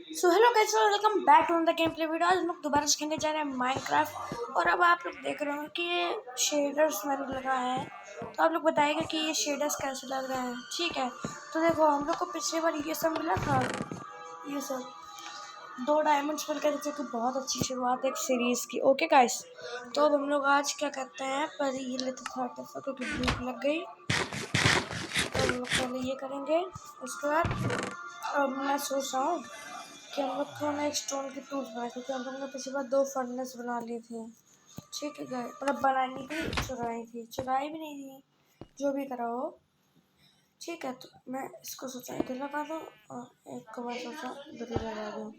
So hello guys, welcome back to the game play video. आज हम लोग दोबारा से खेलने जा रहे हैं माइनक्राफ्ट। और अब आप लोग देख रहे हो कि ये शेडर्स मैंने लगाया है, तो आप लोग बताइएगा कि ये शेडर्स कैसे लग रहे हैं। ठीक है, तो देखो हम लोग को पिछली बार ये सब मिला था, ये सब 2 डायमंड्स मिल गए थे, जो कि बहुत अच्छी शुरुआत है एक सीरीज़ की। ओके गाइस, तो अब हम लोग आज क्या करते हैं, पहले ये लेते था क्योंकि भूख लग गई, तो हम लोग पहले ये करेंगे। उसके बाद अब मैं सोच रहा हूँ कि हम लोग को ना एक स्टोन की टूल्स बनाए, क्योंकि हम लोग ने पिछली बार 2 फर्नेस बना ली थी। ठीक है गाइस, मतलब बनाई थी, चुराई भी नहीं थी, जो भी करा हो। ठीक है, तो मैं इसको सोचा इधर लगा दूँ और एक को मैं सोचा इधर ही लगा दूँ,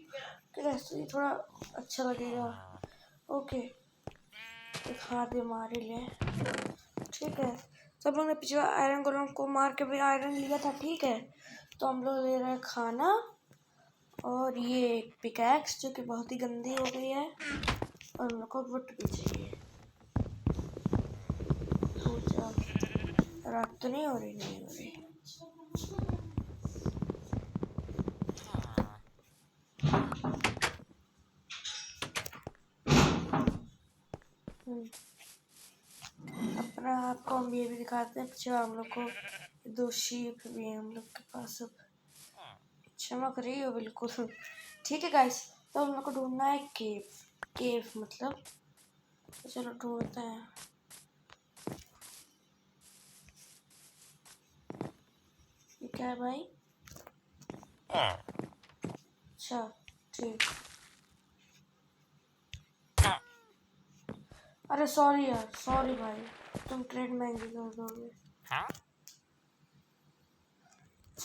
कि ऐसे ही थोड़ा अच्छा लगेगा। ओके, एक हाथ भी मार ही ले। ठीक है, तो हम लोग ने पिछले आयरन गोलम को मार के भी आयरन लिया था। ठीक है, तो हम लोग ले रहे हैं खाना और ये एक पिकैक्स, जो कि बहुत ही गंदी हो गई है, और मेरे को वुड भी चाहिए। तो जब रात तो नहीं हो रही। अपना आपको हम ये भी दिखाते हैं, पीछे हम लोग को 2 शीप भी हैं हम लोग के पास। अब चमक रही हो बिल्कुल। ठीक है गाइस, तो हम लोग को ढूंढना है केव मतलब, तो चलो ढूंढते हैं। ये क्या है भाई? अच्छा, ठीक। अरे सॉरी यार, सॉरी भाई, तुम ट्रेड महंगी कर दोगे।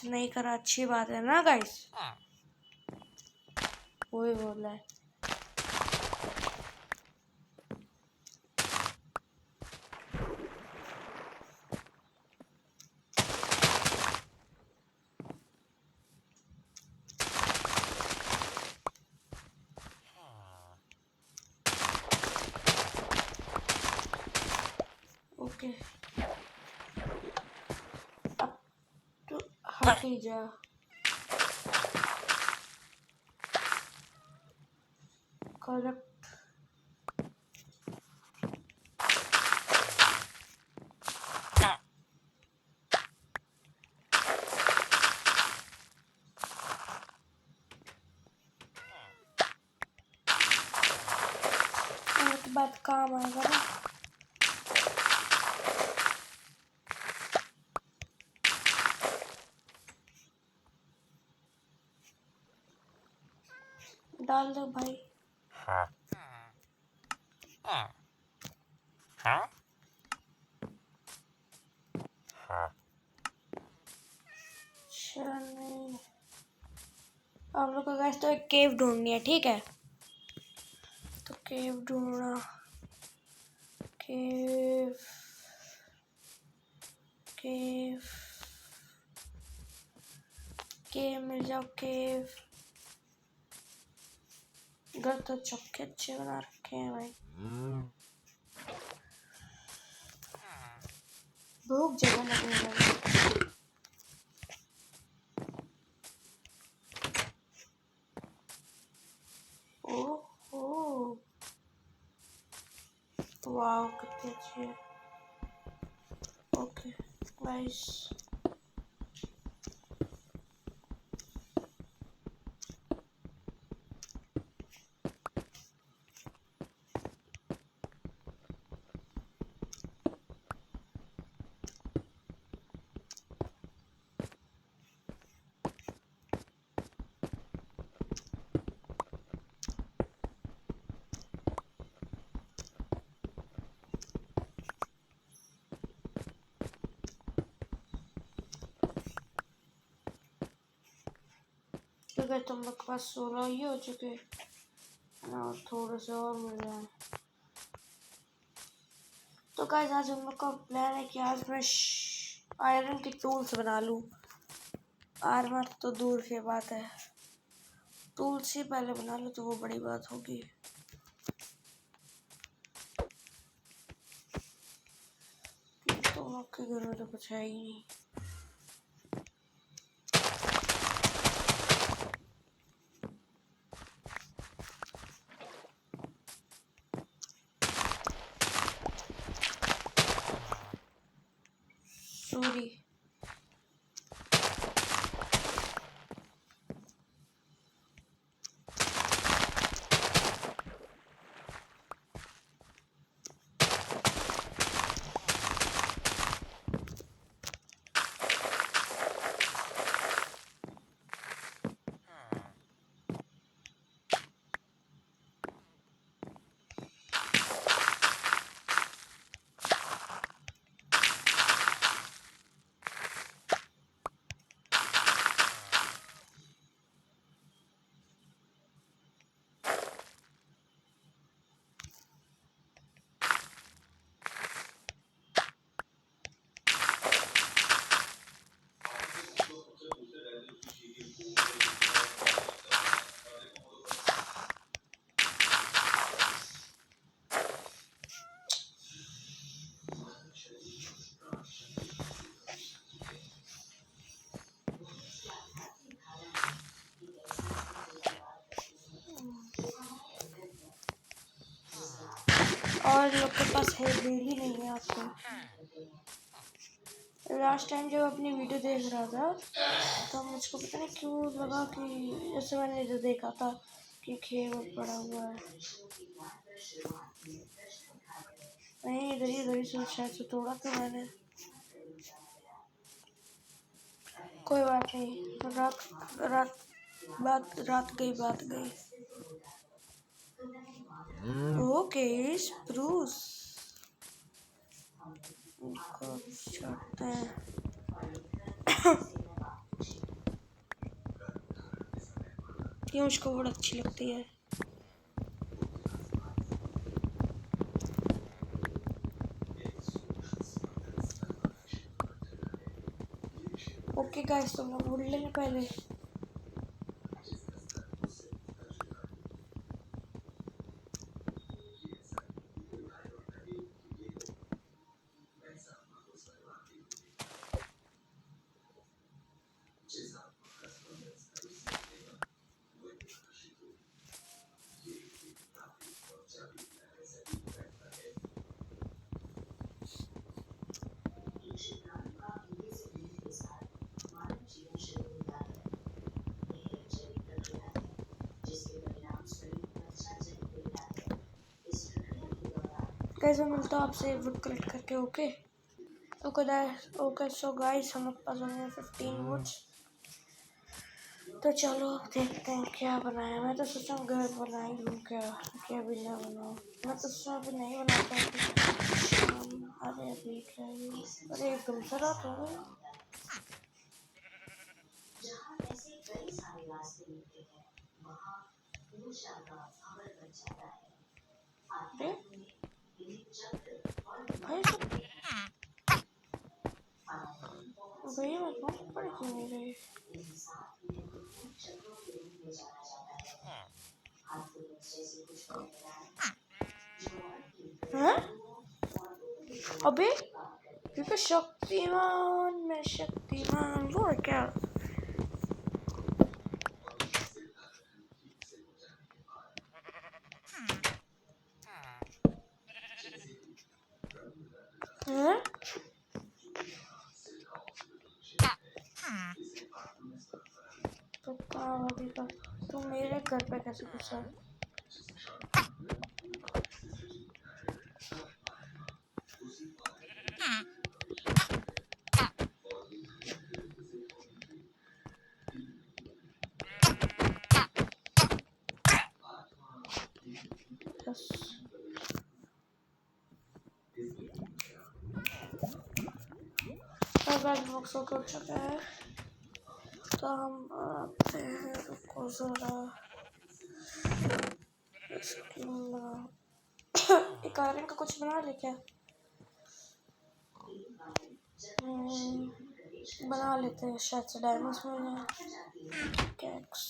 नहीं करा, अच्छी बात है ना गाइस। वही बोल रहा है। ओके, अब तो हट ही जा। करेक्ट। एक बात काम आएगा ना। डाल दो भाई। चलो, हम लोग को गैस तो एक केव ढूंढनी है। ठीक है, तो केव ढूंढना, केव केव केव मिल जाओ केव। घर तो चौके अच्छे बना रखे हैं भाई, भूख जगह लगने लगी। ओह वाह, कितनी अच्छी है। Okay nice. ठीक है, तुम लोग के पास 16 ही हो चुके हैं और थोड़े से और मिल रहे हैं। तो गाइस, आज हम लोग का प्लान है कि आज मैं आयरन की टूल्स बना लूँ। आर्मर तो दूर की बात है, टूल्स ही पहले बना लूँ तो वो बड़ी बात होगी। तुम लोग के घर में तो कुछ है ही नहीं। और लोग के पास है बेल ही नहीं है आपको। लास्ट टाइम जब अपनी वीडियो देख रहा था तो मुझको पता नहीं क्यों लगा कि जैसे मैंने जो देखा था कि खेल पड़ा हुआ है। नहीं, इधर ही शायद से तोड़ा था मैंने। कोई बात नहीं, रात गई। ओके स्प्रूस इनको छोड़ते हैं। ये मुझको बहुत अच्छी लगती है। ओके गाइस, तो हम उड़ लेंगे पहले। कैसे मिलता हूँ आपसे वुड कलेक्ट करके। ओके सो गाइस, हम लोग पास होंगे 15 वुड्स। तो चलो देखते हैं क्या बनाया। मैं तो सोचा हूँ घर बना ही लूँ क्या भी ना बनाऊँ। मैं तो सोचा अभी नहीं बनाता हूँ। अरे अभी क्या अरे एकदम से रात हो गई। अरे भाई भैया मैं बहुत पढ़ क्यों नहीं रही। हाँ? अबे क्योंकि शक्तिमान वो है क्या? हाँ? तो कहाँ अभी का तू मेरे घर पे कैसे घुसा? बस बॉक्स कर चुका है तो हम आते हैं। रुको जरा एक आयरन का कुछ बना ले क्या? बना लेते हैं, शायद से डायमंड्स में कैक्स।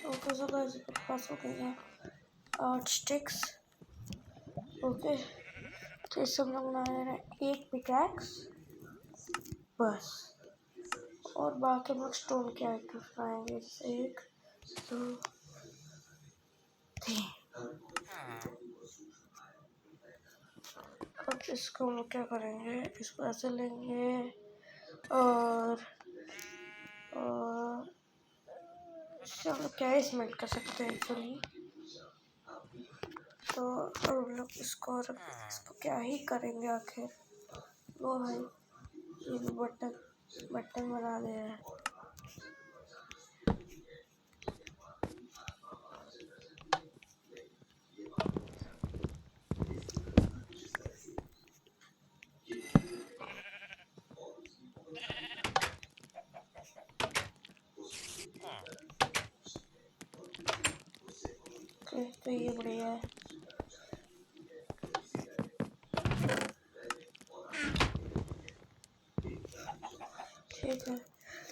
ओके सो गाइस, पास हो गई है 8 स्टिक्स। ओके तो इस सब लोग बना रहे हैं एक पिकैक्स बस, और बाकी हम लोग स्टोन के आइटम्स बनाएंगे। 1 2 3। अब इसको हम लोग क्या करेंगे, इसको ऐसे लेंगे और इससे हम लोग क्या इसमेंट कर सकते हैं एक्चुअली। तो हम लोग इसको क्या ही करेंगे आखिर। वो भाई ये भी बटन बना दे रहा है। तो ये बढ़िया है। ठीक है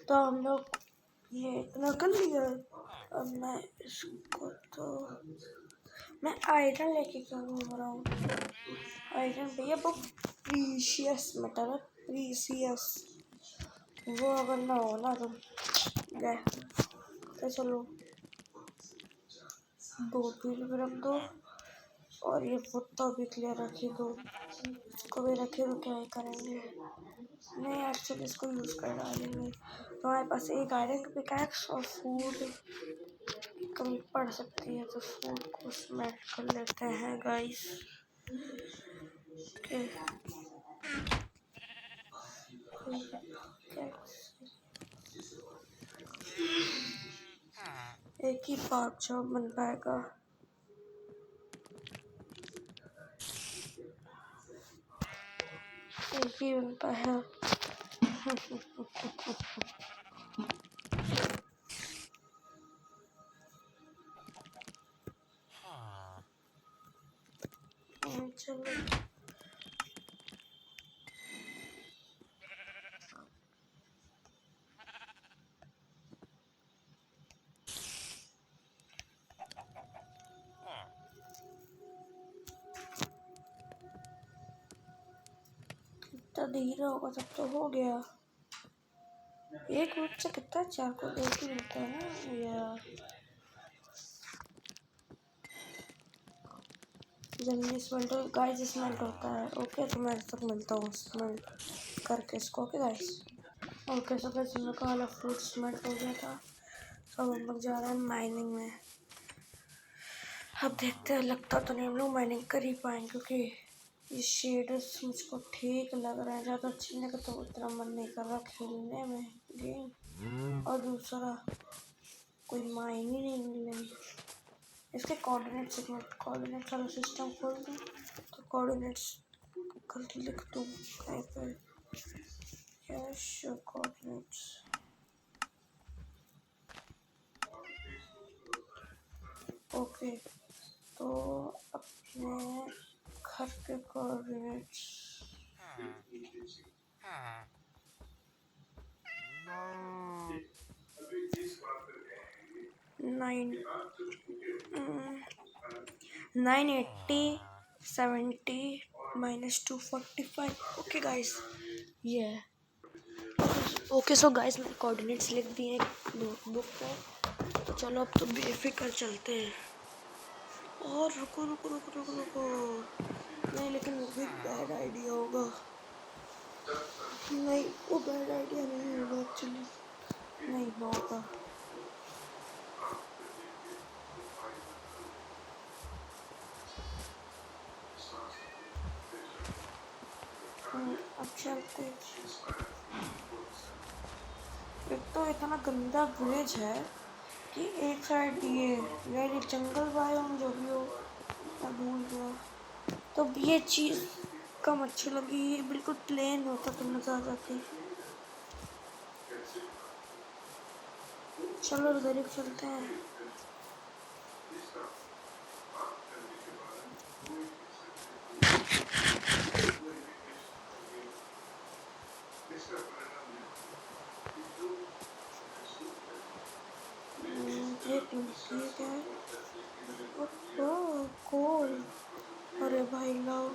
तो हम लोग ये इतना कर लिया। अब मैं इसको तो मैं आयरन लेके क्यों घूम रहा हूँ? आयरन भैया वो प्रीशियस मेटल है, प्रीशियस। वो अगर ना हो ना तो गए। तो चलो 2 पील भी रख दो और ये कुत्ता भी क्लियर रखी दो। इसको भी रखे तो क्या ही करेंगे? नहीं एक्चुअली इसको यूज़ कर डालेंगे। तो हमारे पास एक आयरन पिकैक्स और फूड कमी पड़ सकती है, तो फूड को स्मेल्ट कर लेते हैं गाइस। ओके एक ही पार्ट जॉब बन पाएगा। एक ही बन पाया। चलो कितना धीरे होगा तब तो हो गया। एक मिनट से कितना चार को एक ही मिलता है ना यार। जल्दी स्मेल्ट गाइस, स्मेल्ट होता है। ओके तो मैं तक मिलता हूँ स्मेल्ट करके इसको। Okay guys, okay so guys हम लोग का वाला फ्रूट स्मेल्ट हो गया था। तो हम लोग जा रहे हैं माइनिंग में। अब देखते हैं, लगता तो नहीं हम लोग माइनिंग कर ही पाएंगे क्योंकि ये शेडर्स मुझको ठीक लग रहा है। ज़्यादा अच्छी नहीं लगता, उतना मन नहीं कर रहा खेलने में गेम। और दूसरा कोई माइन ही नहीं मिल रही। इसके कोऑर्डिनेट्स वाला सिस्टम खोल दूँ तो कोऑर्डिनेट्स कल लिख दूँ कहीं पे। Yes coordinates. ओके तो अपने घर के कोऑर्डिनेट्स 980 70 -245। ओके गाइस ये ओके सो गाइस मैंने कोऑर्डिनेट्स लिख दिए नोटबुक पे। तो चलो अब तो बेफिक्र चलते हैं। और रुको रुको रुको रुको रुको, नहीं लेकिन वो भी बैड आइडिया होगा। नहीं वो बैड आइडिया नहीं होगा एक्चुअली, नहीं होगा। अब चलते। एक तो इतना गंदा ब्रिज है कि एक साइड ये जंगल बायोम जो भी हो मैं भूल गया। तो ये चीज़ कम अच्छी लगी। ये बिल्कुल प्लेन होता तो मज़ा आ जाती। चलो उधर चलते हैं। ठीक है। कोल, अरे भाई लाओ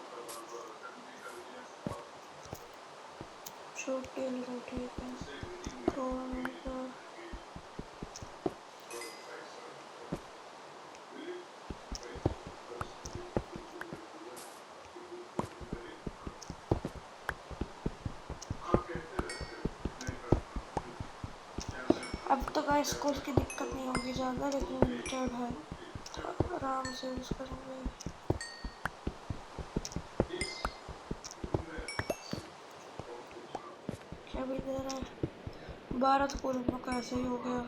छोटे लो। ठीक है तो अब तो गाइस को उसकी दिक्कत नहीं होगी ज़्यादा, लेकिन लिमिटेड है तो आराम से यूज़ करेंगे। क्या भी दे रहा है 12 तो पूरे का ऐसे ही हो गया।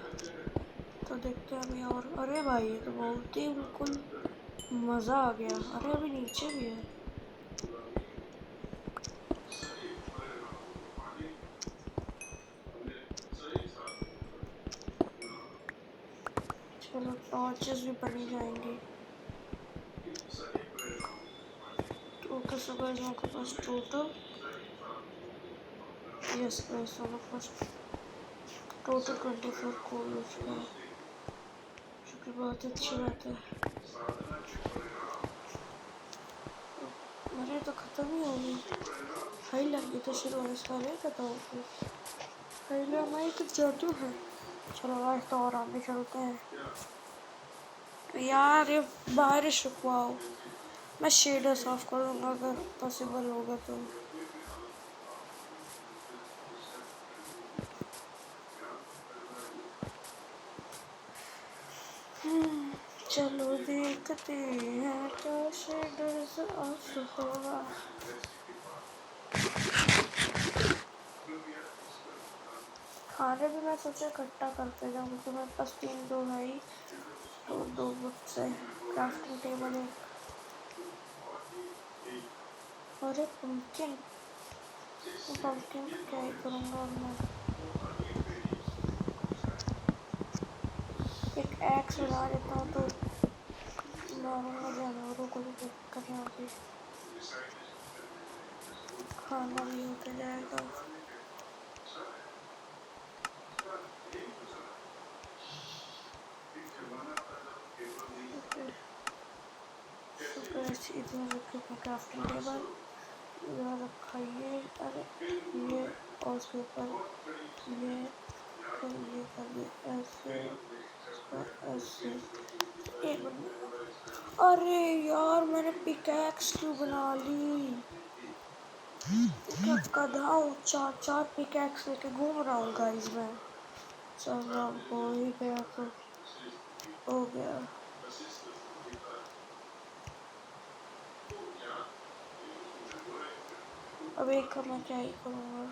तो देखते हैं अभी और। अरे भाई ये तो बहुत ही बिल्कुल मज़ा आ गया। अरे अभी नीचे भी है। चलो टॉर्चेस भी बनी जाएंगी। ओके सो गाइस आपके पास टोटल यस गाइस आपके पास टोटल 24 कोल हो चुका है, जो कि बहुत अच्छी बात है। मेरी तो ख़त्म ही हो गई। हाईलाइट भी तो शुरू होने से पहले ही खत्म हो गई। हाईलाइट में तो जादू है। चलो आज तो और आगे चलते हैं। यार ये बारिश रुकवाओ। मैं शेडर्स ऑफ करूँगा अगर पॉसिबल होगा तो। चलो देखते हैं तो शेडर्स ऑफ होगा। खाने भी मैं सोचा इकट्ठा करते जाऊँ क्योंकि मेरे पास 3 है ही। तो 2 बुक्स है। क्राफ्टिंग टेबल एक। अरे पंपकिन का क्या ही करूँगा अब मैं। एक एक्स बना लेता हूँ तो मारूंगा जानवरों को भी दिक्कत नहीं होती। खाना भी होता जाएगा। इतना रखे अपना क्राफ्टिंग टेबल। यहाँ रखा ये। अरे ये और उसके ऊपर ये फिर ये कर दिया ऐसे ऐसे एक बना। अरे यार मैंने पिकैक्स क्यों बना ली। क्या गधा हूँ। 4 पिकैक्स लेके घूम रहा हूँ गाइस मैं। चलो हो ही गया तो हो गया। अब एक का मैं क्या ही करूँगा।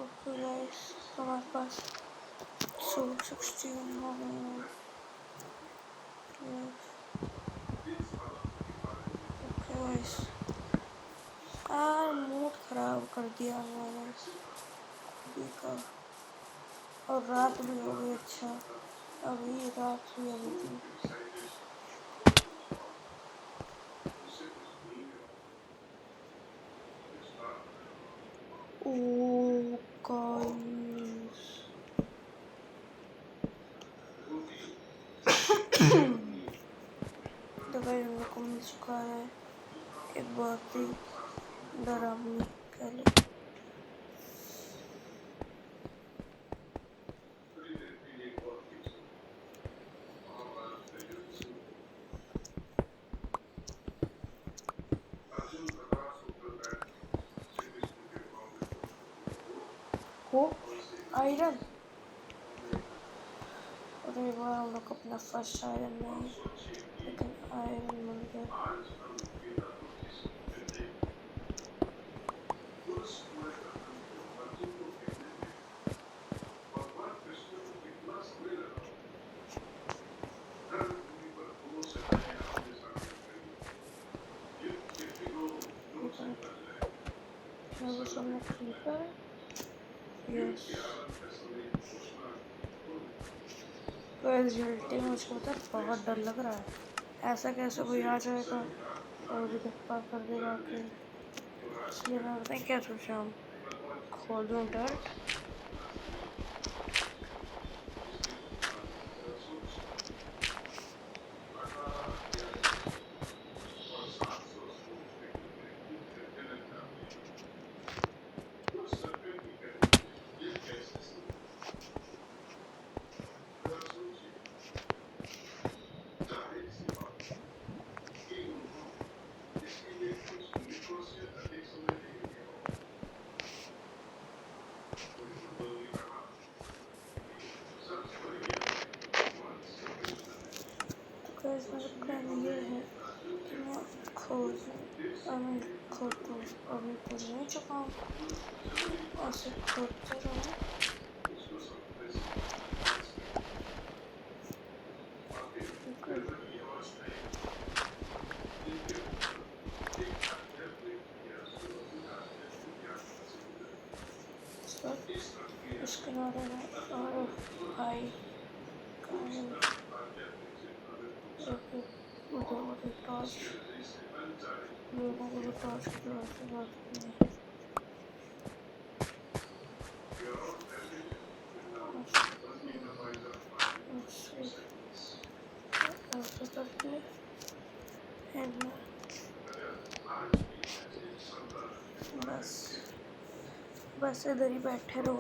ओके गाइस हमारे पास 16 हो गए हैं। ओके गाइस यार मूड खराब कर दिया मैंने देखा। और रात भी हो गई। अच्छा अभी रात भी अभी थी। ओ गाइस तो गाइस हम लोग को मिल चुका है एक बहुत ही डरावनी पहले। हो आयरन। अरे वाह हम लोग अपना फर्स्ट आयरन नहीं लेकिन आयरन मिल गया। क्या वो सब में क्रीपर है। यस रियलिटी में मुझको पता है बहुत डर लग रहा है। ऐसा कैसे कोई आ जाएगा और मुझे धक्का कर देगा कि। इसलिए मैं पता है क्या सोच रहा हूँ खोल दूँ डर्ट। तो इसमें प्लान ये है कि मैं खोदूँ अभी तो नहीं चुका हूँ और सिर्फ खोदते रहूँ। इस किनारे में और भाई टॉर्च लोगों को भी टॉर्च की जरूरत नहीं है। ऐसे करके बस इधर ही बैठे रहो।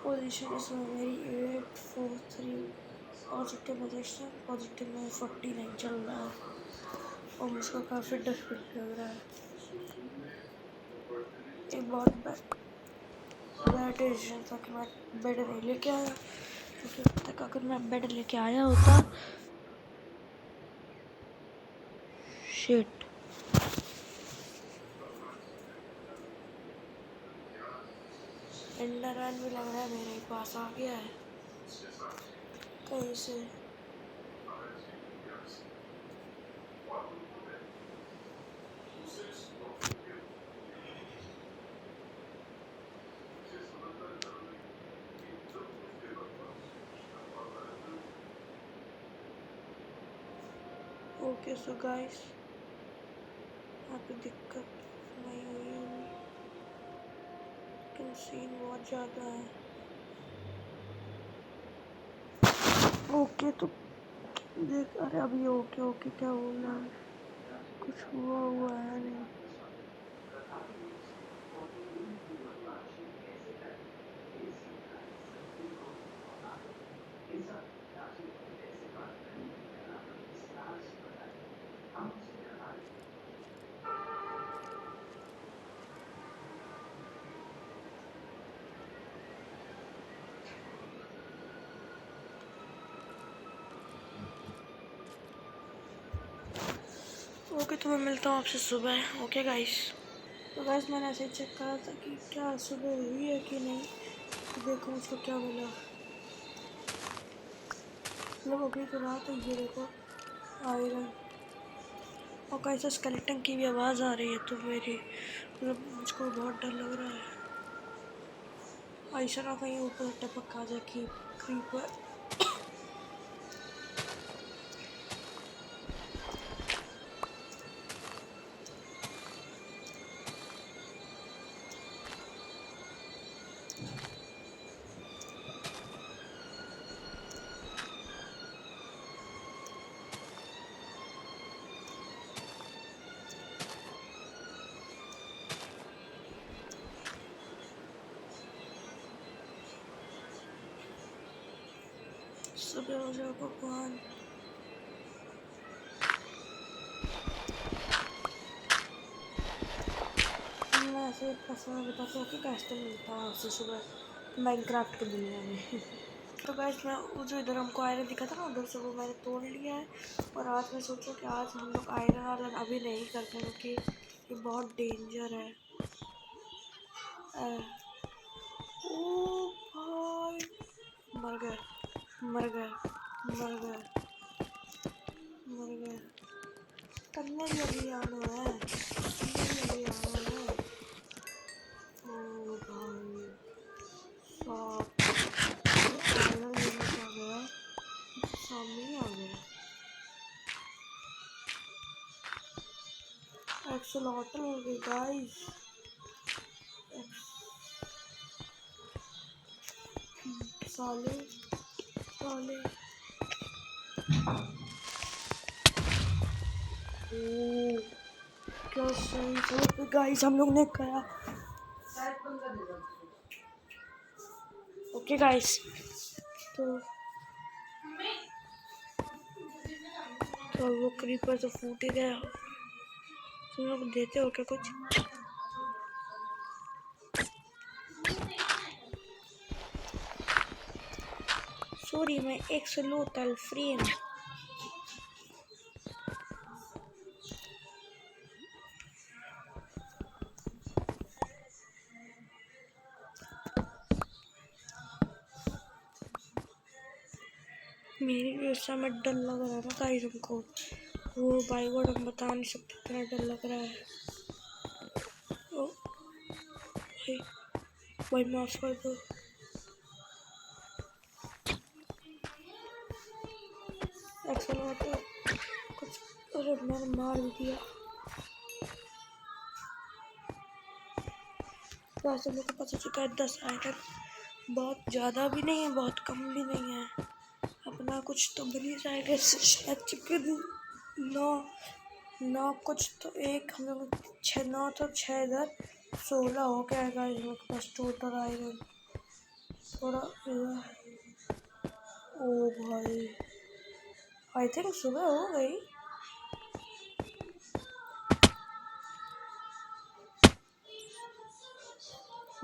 पोजीशन इसमें मेरी 843 पॉजिटिव में 49 चल रहा है और मुझको काफ़ी डर लग रहा है। ये बहुत बैड डिसीजन था कि मैं बेड नहीं लेके आया, क्योंकि अब तक अगर मैं बेड लेके आया होता शिट। एंडरमैन भी लग रहा है मेरे पास आ गया है कहीं से। ओके सो गाइस, यहाँ पे दिक्कत नहीं हुई होगी, लेकिन सीन बहुत ज़्यादा है। ओके तो देख, अरे अभी ओके ओके क्या बोलना है, कुछ हुआ है नहीं। ओके तो मैं मिलता हूँ आपसे सुबह। Okay guys. तो गाइस मैंने ऐसे चेक करा था कि क्या सुबह हुई है कि नहीं, तो देखो मुझको क्या मिला। मतलब अभी तो रात है, ये देखो आयरन। और गाइस स्केलेटन की भी आवाज़ आ रही है, तो मेरी मतलब मुझको बहुत डर लग रहा है। ऐसा ना कहीं ऊपर टपक आ जाए कि क्रीपर। सुबह हो जाओ भगवान। मैं ऐसे इतना समय बताता हूँ कि कैसे मिलता है आपसे सुबह माइनक्राफ्ट की दुनिया में। तो गाइस मैं वो जो इधर हमको आयरन दिखा था ना उधर से, वो मैंने तोड़ लिया है। और आज मैं सोचूं कि आज हम लोग आयरन वायरन अभी नहीं करते, क्योंकि ये बहुत डेंजर है। ओ भाई, मर गए मर गए मर गए मर गए। करने लगी आना है, करने लगी आना है। ओ भाई साहब, आयरन लेने का गया, सामने ही आ गया। एक्सलॉटल हो गई गाइस। साले साले। ओ क्या सही सही गाइस हम लोग ने करा। ओके गाइस, तो वो क्रीपर तो फूट ही गया। तुम लोग देते हो क्या कुछ? सॉरी मैं एक स्लो तल फ्री हूँ। मेरी भी उस समय डर लग रहा था गाइस हमको। वो बाई गॉड हम बता नहीं सकते इतना डर लग रहा है। ओ भाई, भाई माफ कर दो। एक्सलॉटल कुछ, अरे मैंने मार भी दिया। वैसे मेरे को पता चुका है 10 आइटम बहुत ज़्यादा भी नहीं है, बहुत कम भी नहीं है। अपना कुछ तो बनी जाएगा शायद, चिकन 9 9 कुछ तो एक हम लोग 6 9 तो 6 इधर 16 हो गया गाइस मेरे पास टोटल आयरन। थोड़ा ओ भाई आई थिंक सुबह हो गई।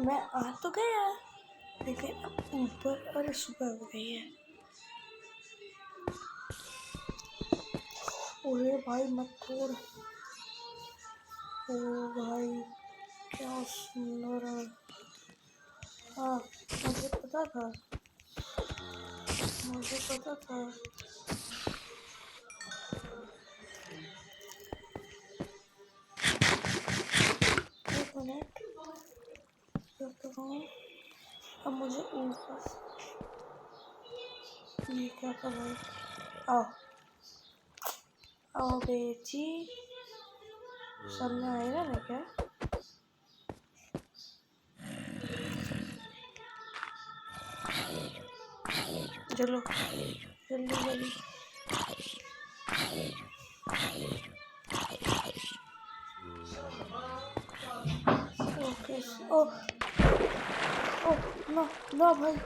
मैं आ तो गया लेकिन अब ऊपर और सुबह हो गई है। ओरे भाई मत तोड़। ओ भाई क्या सुंदर है। हाँ मुझे पता था मुझे पता था। एक मिनट अब मुझे ऊपर ये क्या कर रहा है। आओ आओ बेची सामने आएगा ना क्या। चलो जल्दी जल्दी। ओके ओ ओ नो नो भाई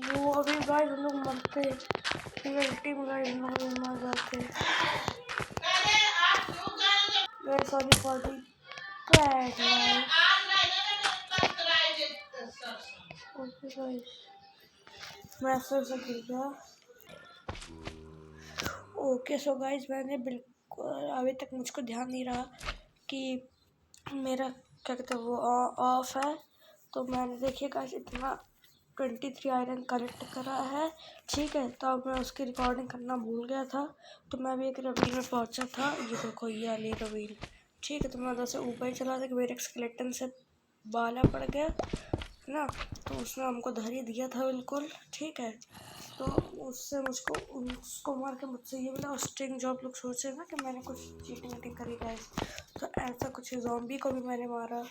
वो अभी गाइस हम लोग मरते टीम गाइस हम लोग मर जाते। Very sorry for the crash guys. Okay guys मैं फिर से गिर गया। ओके सो गाइस मैंने बिल्कुल अभी तक मुझको ध्यान नहीं रहा कि मेरा क्या कहते हैं वो ऑफ है। तो मैंने देखिए गाइस इतना 23 आयरन कलेक्ट करा है। ठीक है तो अब मैं उसकी रिकॉर्डिंग करना भूल गया था। तो मैं भी एक रवीन में पहुंचा था। ये देखो ये वाली रवीन। ठीक है तो मैं उधर से ऊपर ही चला था कि मेरे स्केलेटन से बाला पड़ गया है ना। तो उसने हमको धर ही दिया था बिल्कुल। ठीक है तो उससे मुझको उसको मार के मुझसे ये बोला स्ट्रिंग जो आप लोग सोचे ना कि मैंने कुछ चीटिंग वीटिंग करी गाइस। तो ऐसा कुछ ज़ॉम्बी को भी मैंने मारा।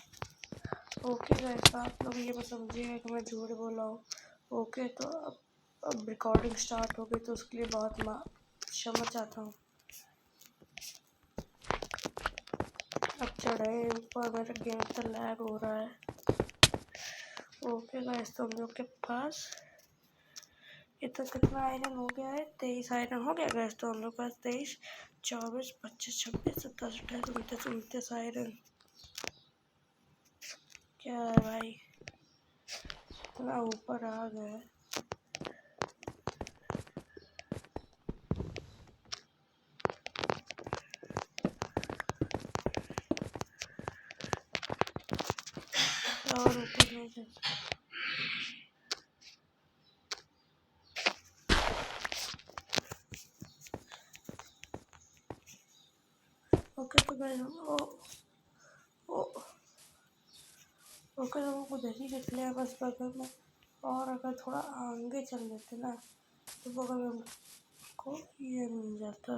ओके गाइस आप लोग ये मत समझिएगा कि मैं झूठ बोला हूँ। ओके तो अब रिकॉर्डिंग स्टार्ट हो गई तो उसके लिए बहुत क्षमा चाहता हूँ। अब चढ़े ऊपर मेरा गेम तो लैग हो रहा है। ओके गाइस तो हम लोग के पास इतना कितना आयरन हो गया है 23 आयरन हो गया गैस। तो हम लोग पास 23 24 25 26 27 28 29 आयरन। क्या है भाई इतना ऊपर आ गया। और ऊपर नहीं जा सकता। ओके तो गाइस ओ ओ ओके तो हमको जैसे निकले हैं बस बगल में। और अगर थोड़ा आगे चल लेते ना तो बगल में हमको ये मिल जाता।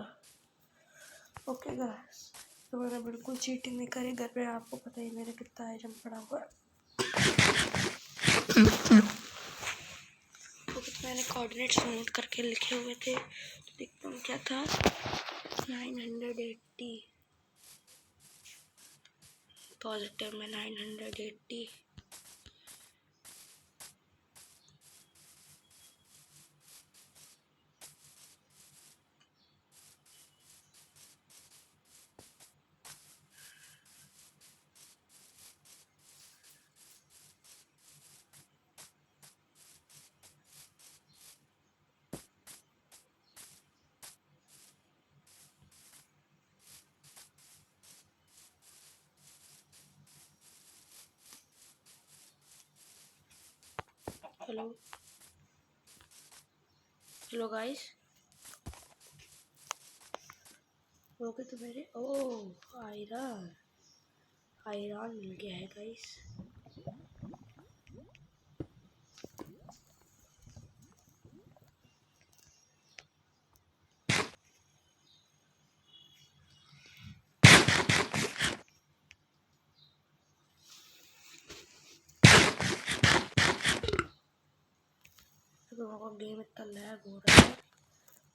ओके गाइस तो मैंने बिल्कुल चीटिंग नहीं करी। घर पे आपको पता ही मेरा कितना आइटम पड़ा हुआ है। तो मैंने कोऑर्डिनेट्स नोट करके लिखे हुए थे। तो देखता हूँ क्या था 980 पॉजिटिव में 980। Hello hello guys. ओके तो मेरे ओह आयरन आयरन मिल गया है गाइस। तो गेम इतना लैग हो रहा है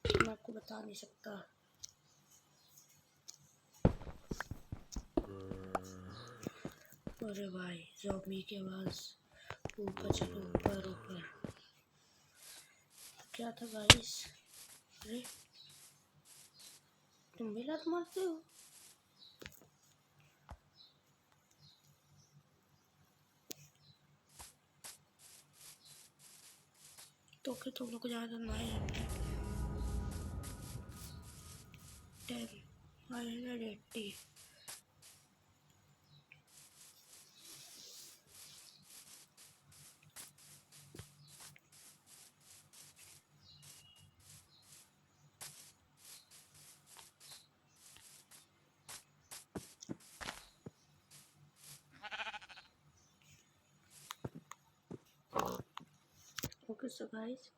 मैं आपको बता नहीं सकता। अरे भाई ज़ॉम्बी की आवाज़। ऊपर चलो, ऊपर ऊपर। क्या था गाइस? अरे तुम भी लात मारते हो? तो फिर तुम लोग को ज़्यादा 980। ओके सो गाइस,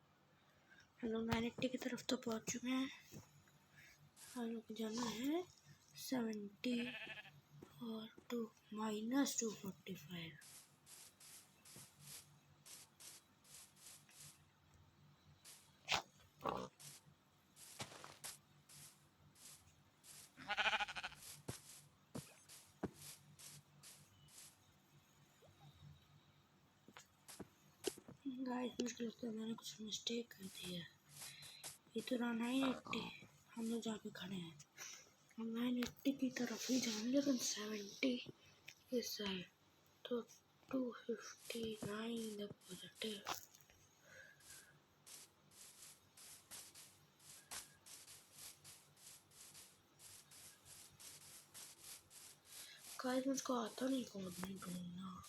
हम लोग 980 की तरफ तो पहुंच चुके हैं। हम लोग को जाना है 70 और -245। गाइस मुझे लगता है मैंने कुछ मिस्टेक कर दी है। ये तो रहा 980, हम लोग जहाँ पे खड़े हैं हम 980 की तरफ ही जाएंगे, लेकिन 70 इस साइड तो 259 द पॉजिटिव। गाइस मुझको आता नहीं कोऑर्डिनेट ढूंढना।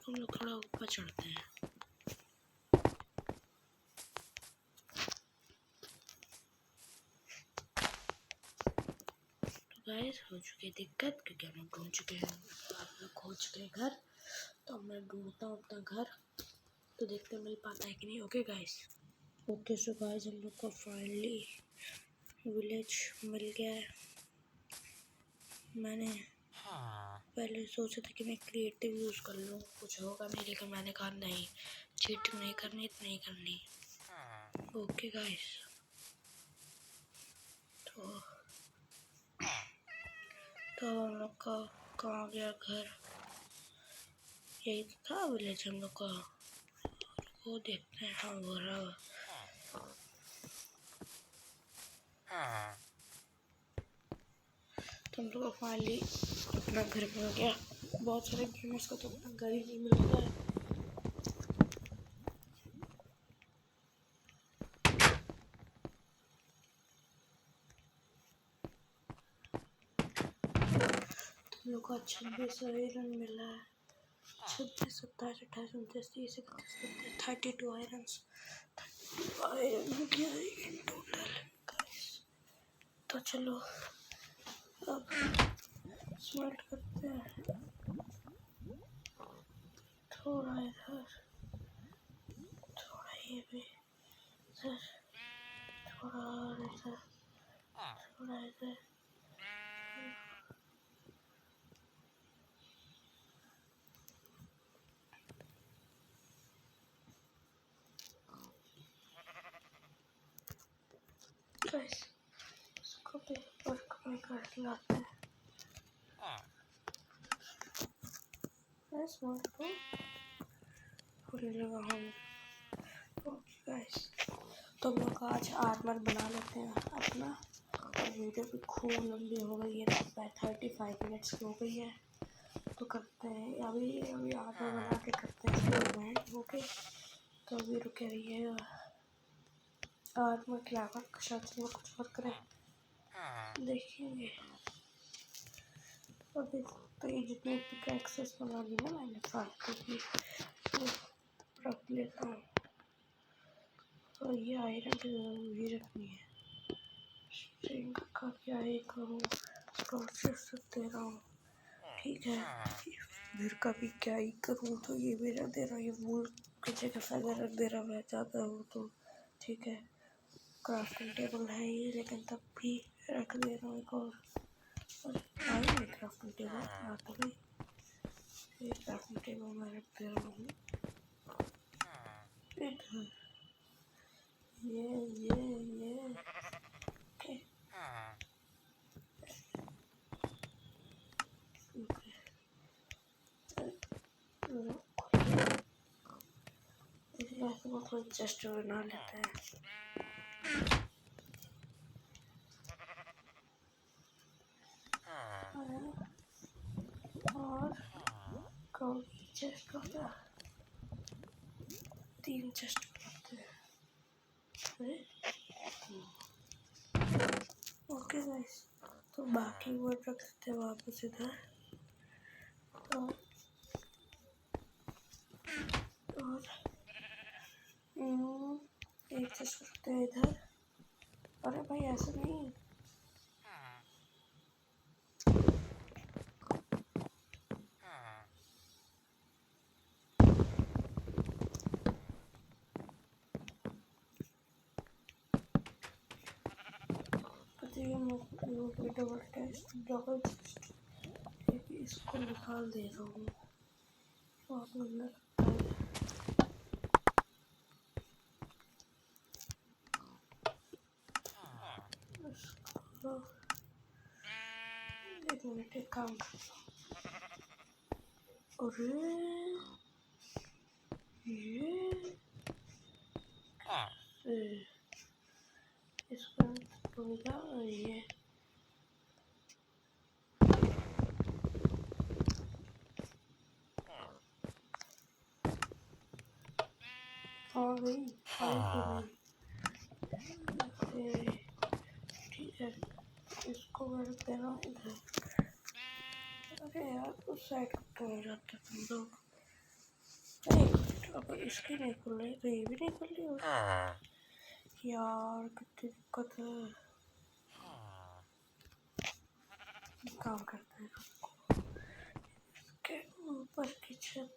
हम लोग थोड़ा ऊपर चढ़ते हैं। तो गाइस हो चुकी है दिक्कत, क्योंकि हम लोग ढूंढ चुके हैं, आप लोग खो चुके हैं घर। तो मैं ढूंढता हूँ अपना घर, तो देखते हैं मिल पाता है कि नहीं। Okay guys. Okay so guys, हम लोग को फाइनली विलेज मिल गया है। मैंने पहले सोचा था कि मैं क्रिएटिव यूज़ कर लूँ, कुछ होगा नहीं, लेकिन मैंने कहा नहीं, चीटिंग नहीं करनी, इतनी नहीं करनी। ओके गाइस, तो हम लोग का कहाँ गया घर? यही तो था विलेज हम लोग का। वो देखते हैं। हाँ हो रहा है। तो हम लोग को फाइनली अपना घर मिल गया। बहुत सारे गेमर्स को तो अपना घर ही नहीं मिलता है। हम लोग को 26 आयरन मिला है। 26, 27, 28, 29, 30, 31, 32 आयरन। 32 आयरन हो गया इन टोटल गाइस। तो चलो अब स्मेल्ट करते हैं। थोड़ा इधर, थोड़ा ये भी इधर, थोड़ा और इधर, थोड़ा इधर। गाइस इसको भी वर्क में कर लाते हैं। बस वर्क को पूरी जगह हम। ओके गाइस, तो हम लोग आज आर्मर बना लेते हैं अपना। वीडियो भी खूब लंबी हो गई है, 35 मिनट्स की हो गई है। तो करते हैं अभी आर्मर बना के करते हैं इवेंट। ओके तो अभी रुके रहिए। आर्मर क्या शायद में कुछ और करें, देखेंगे। अभी तो ये जितने पिक एक्सेस बना ली ना मैंने फालतू की, तो रख लेता हूँ। और ये आयरन की ज़रूरी रखनी है। स्ट्रिंग का क्या ही करूँ, प्रोसेस दे रहा हूँ, ठीक है। फिर का भी क्या ही करूँ, तो ये भी रख दे रहा हूँ। ये वूल की जगह फेदर रख दे रहा हूँ ज़्यादा हो तो, ठीक है। क्राफ्टिंग टेबल है ये, लेकिन तब भी रख दे रहा हूँ एक और क्राफ्टिंग टेबल। हाँ तो भाई ये क्राफ्टिंग टेबल मैं रख दे रहा हूँ इधर। ये ओके। कोई चेस्ट बना लेते हैं। और कौन चेस्ट हो गया, 3 चेस्ट बनाते हैं। ओके गाइस, तो बाकी वर्ड रख सकते हैं वापस इधर। और एक चेस्ट रखते हैं इधर। अरे भाई ऐसे नहीं, डबल टेस्ट डबल टेस्ट इसको निकाल दे रहा हूँ। एक मिनट एक काम और ये इसका होगा ये और भाई ठीक है, इसको मैं देना इधर। अरे यार उस साइड को हो जाता तुम लोग। अब इसकी नहीं खुल रही तो ये भी नहीं खुल रही यार, कितनी दिक्कत है। काम करते हैं इसके ऊपर की छत।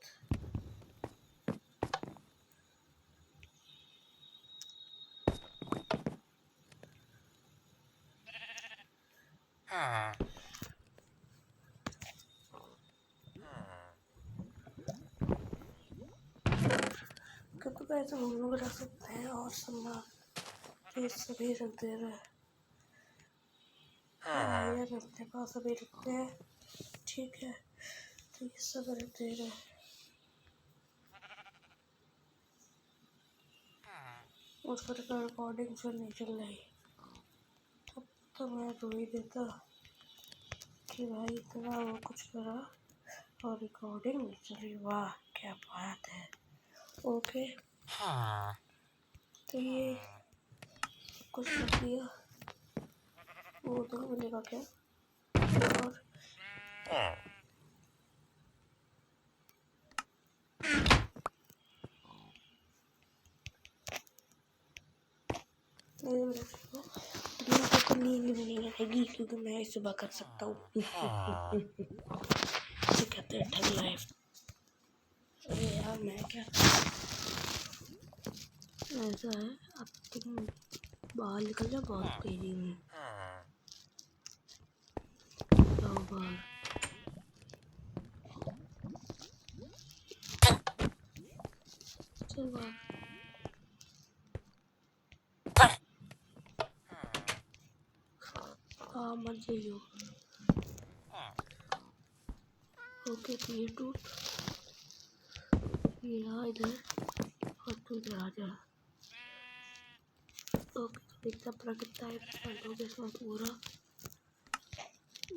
तो ऐसे हम लोग रख सकते हैं और सामान सभी रख दे रहे हैं। अपने पास अभी रखते हैं, ठीक है, तो ये सब रख दे रहे हैं। उस पर रिकॉर्डिंग फिर नहीं चल रही, तब तो मैं रो ही देता कि भाई इतना वो कुछ करा और रिकॉर्डिंग नहीं चली। वाह क्या बात है। ओके तो ये कुछ कर दिया, वो तो मिलेगा क्या। और तो नींद भी नहीं आएगी क्योंकि मैं सुबह कर सकता हूँ। कहते हैं ठग लाइफ। अरे यार मैं क्या ऐसा है, अब तुम बाहर निकल जाओ बहुत तेजी में। जाओ बाहर। चल बाहर। हाँ मत जाइयो। ओके तो ये टूट ये इधर और तू इधर आ जा। ओके तो देखता अपना कितना है हो गया इसमें पूरा।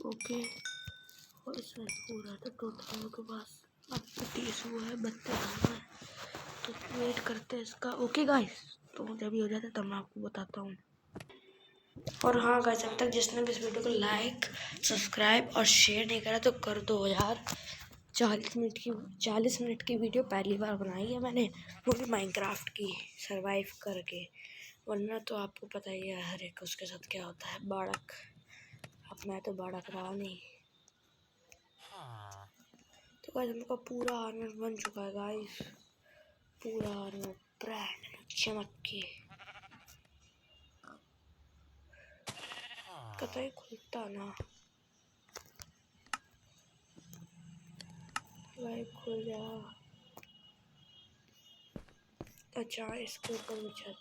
ओके और इसमें पूरा तो टोटल के पास अब 30 हुआ है, 32 हुआ है, तो वेट करते हैं इसका। ओके गाइस, तो जब भी हो जाता है तब मैं आपको बताता हूँ। और हाँ गाइस, अब तक जिसने भी इस वीडियो को लाइक सब्सक्राइब और शेयर नहीं करा तो कर दो यार। 40 मिनट की वीडियो पहली बार बनाई है मैंने, वो भी माइनक्राफ्ट की सरवाइव करके, वरना तो आपको पता ही है हर एक उसके साथ क्या होता है, बाड़क। अब मैं तो बाड़क रहा नहीं। तो गाइस हमका पूरा आर्मर बन चुका है गाइस, पूरा आर्मर ब्रांड चमक के। कतई खुलता ना भाई, खुल जा। अच्छा इसके ऊपर भी छत।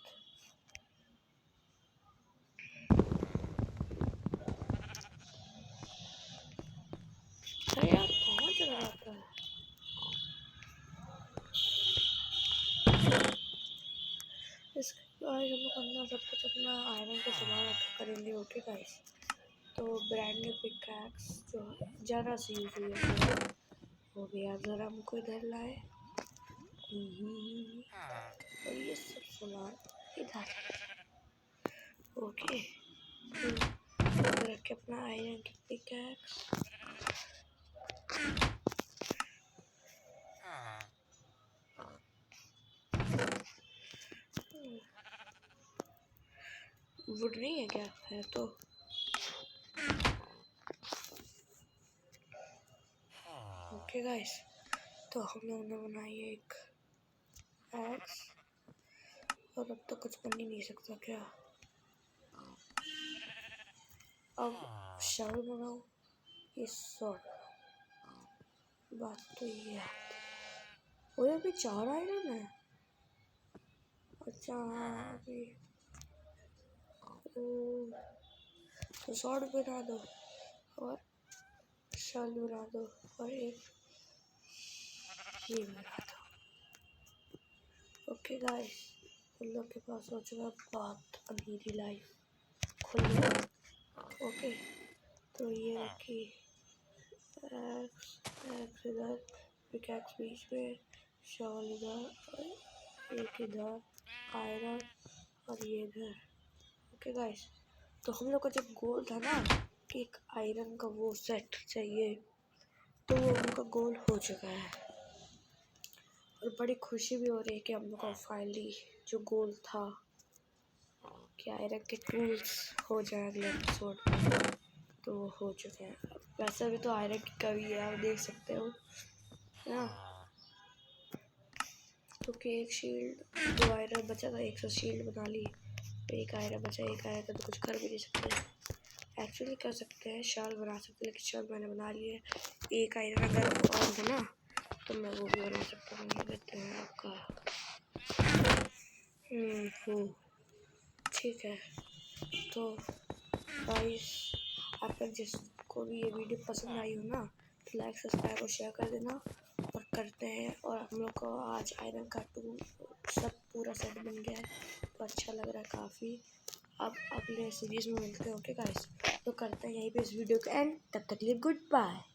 अरे यार कहाँ चला जाता है। सब कुछ अपना आयरन का सामान रखा करेंगे। ओके गाइस, तो ब्रांड न्यू पिकैक्स जो ज़रा सी यूज हुई है वो भी आप ज़रा हमको इधर लाए। और ये सब सामान इधर। ओके, तो रख के अपना आयरन की पिकैक्स। वुड नहीं है क्या? है तो ओके गाइस, तो हम लोगों ने बनाई एक एक्स। और अब तो कुछ बन ही नहीं सकता क्या? अब शवल बनाओ, ये सॉर्ट। बात तो ये है। वो अभी 4 आयरन है। अच्छा अभी तो सॉर्ट बना दो और शल बना दो और एक ये बना दो। ओके गाइस, उन लोग के पास हो चुका बहुत अमीरी लाइफ खुल। ओके, तो ये रखी एक्स इधर, पिकैक्स बीच में, शॉल इधर, एक इधर आयरन और ये इधर। ओके गाइस, तो हम लोग का जब गोल था ना कि एक आयरन का वो सेट चाहिए, तो वो उनका गोल हो चुका है। और बड़ी खुशी भी हो रही है कि हम लोग का फाइनली जो गोल था कि आयरन के टूल्स हो जाए अगले एपिसोड में, तो वो हो चुके हैं। वैसे भी तो आयरन की कमी है, आप देख सकते हो ना। क्योंकि एक शील्ड 2 आयरन बचा था, 100 शील्ड बना ली। एक आयरन बचा, एक आयरन का तो कुछ कर भी नहीं सकते। एक्चुअली कर सकते हैं, शॉल बना सकते हैं, लेकिन शॉल मैंने बना लिया है। एक आयरन अगर और है ना तो मैं वो भी बना सकता हूँ। ये कहते हैं आपका वो ठीक है। तो गाइस, आपका जिसको भी ये वीडियो पसंद आई हो ना तो लाइक सब्सक्राइब और शेयर कर देना। और करते हैं, और हम लोग को आज आयरन का टूल सब पूरा सेट बन गया है, तो अच्छा लग रहा है काफ़ी। अब अगले सीरीज़ में मिलते हैं। ओके गाइस, तो करते हैं यहीं पे इस वीडियो का एंड। तब तक के लिए गुड बाय।